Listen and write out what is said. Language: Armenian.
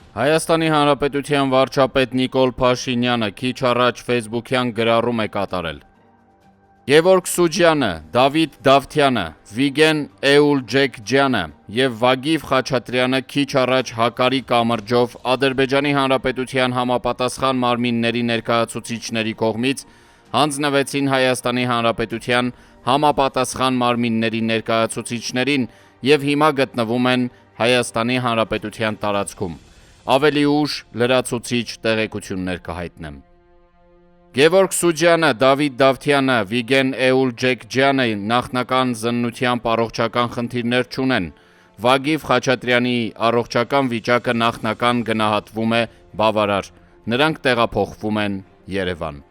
Հայաստանի Հանրապետության վարչապետ Նիկոլ Փաշինյանը քիչ առաջ Facebook-յան գրառում է կատարել. Գևորգ Սուջյանը, Դավիթ Դավթյանը, Վիգեն Էուլջեքջյանը և Վագիվ Խաչատրյանը քիչ առաջ հակարի կամրջով Ադրբեջանի Հանրապետության համապատասխան մարմինների ներկայացուցիչների կողմից հանձնվեցին Հայաստանի Հանրապետության համապատասխան մարմինների ներկայացուցիչներին և հիմա գտնվում են Հայաստանի Հանրապետության տարածքում։ Ավելի ուշ լրացուցիչ տեղեկություններ կհայտնեմ։ Գևորգ Սուջյանը, Դավիթ Դավթյանը, Վիգեն Էուլջեքջյանը նախնական զննությամբ առողջական խնդիրներ չունեն։ Վագիվ Խաչատրյանի առողջական վիճակը նախնական գնահատվում է բավարար։ Նրանք տեղափոխվում են Երևան։